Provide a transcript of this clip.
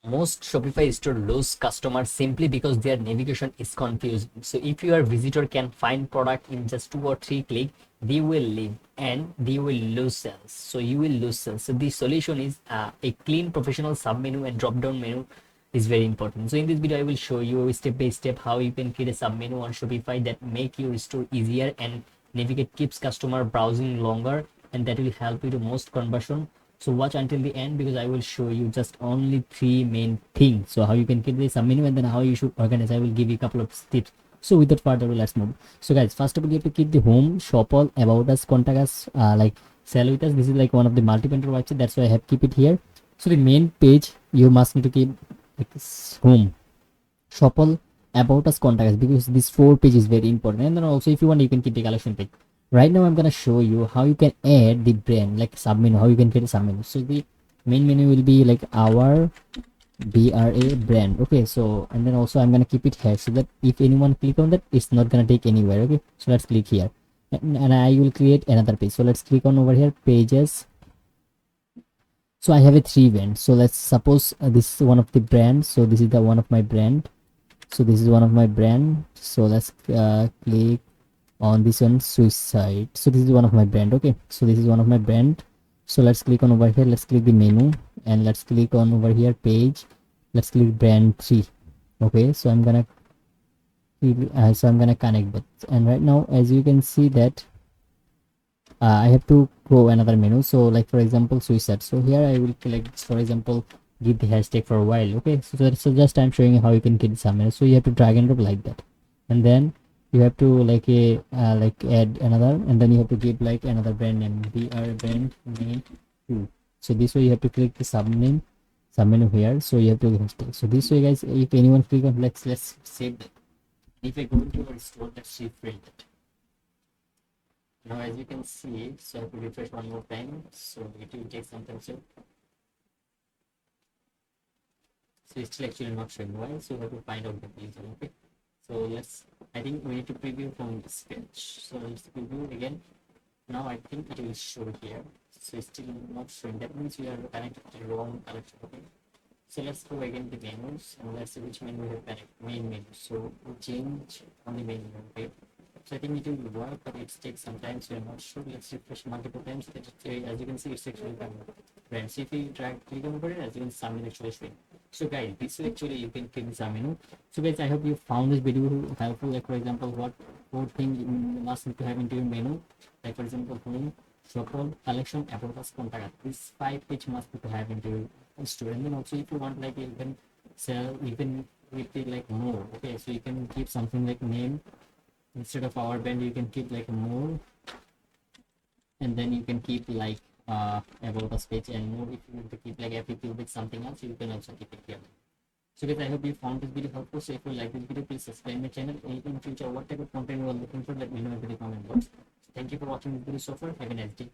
Most Shopify store lose customers simply because their navigation is confusing. So if your visitor can find product in just 2 or 3 clicks, they will leave and they will lose sales. So you will lose sales. So the solution is a clean professional sub menu and drop down menu is very important. So in this video, I will show you step by step how you can create a sub menu on Shopify that make your store easier and navigate keeps customer browsing longer, and that will help you to most conversion. So watch until the end because I will show you just only 3 main things. So how you can create this menu and then how you should organize. I will give you a couple of tips. So without further ado, let's move. So guys, first of all, you have to keep the home, shop all, about us, contact us, like sell with us. This is like one of the multi-vendor website. That's why I have keep it here. So the main page you must need to keep like home, shop all, about us, contact us, because this 4 page is very important. And then also if you want, you can keep the collection page. Right now I'm gonna show you how you can add the brand like sub menu, how you can create a sub menu. So the main menu will be like our BRA brand. Okay, so and then also I'm gonna keep it here so that if anyone click on that, it's not gonna take anywhere. Okay, so let's click here and I will create another page. So let's click on over here, pages. So I have a 3 brand. So let's suppose this is one of the brands. So this is the one of my brand. So this is one of my brand. So let's click on this one, suicide. So this is one of my brand. Okay, so this is one of my brand. So let's click on over here, let's click the menu and let's click on over here, page. Let's click brand 3. Okay, so I'm gonna connect both. And right now as you can see that I have to go another menu. So like for example, suicide. So here I will select, for example, give the hashtag for a while. Okay, so just I'm showing you how you can get some menu. So you have to drag and drop like that, and then you have to like add another, and then you have to give like another brand name, BR brand name 2. So this way you have to click the sub menu here. So you have to hashtag. So this way guys, if anyone click on, let's save that. If I go to our store, let's refresh that. Now as you can see, so I have to refresh one more time, so it will take some time. So it's still actually not showing. Why? So you have to find out the reason. Okay, so I think we need to preview from this page. So let's preview again. Now I think it will show here. So it's still not showing. That means we are connected to the wrong collection. Okay, so let's go again to menus and let's see which menu we have connected. Main menu. So we'll change on the main menu. Okay, so I think it will work, but it takes some time, so I'm not sure. Let's refresh multiple times. As you can see, it's actually coming. Right. So if you click over it, as you can see, some actually showing. So guys, this is actually you can click some menu. So guys, I hope you found this video helpful. Like for example, what thing you must need to have into your menu. Like for example, home, shop all, collection, about us, contact. This 5 page must be to have into your store. And then also if you want, like you can sell even with it like more. Okay, so you can keep something like name. Instead of our brand, you can keep like more, and then you can keep like about us page and more. If you want to keep like FAQ with something else, you can also keep it here. So guys, I hope you found this video helpful. So if you like this video, please subscribe my channel, and in future what type of content you are looking for, let me know in the comment box. So thank you for watching this video so far. Have a nice day.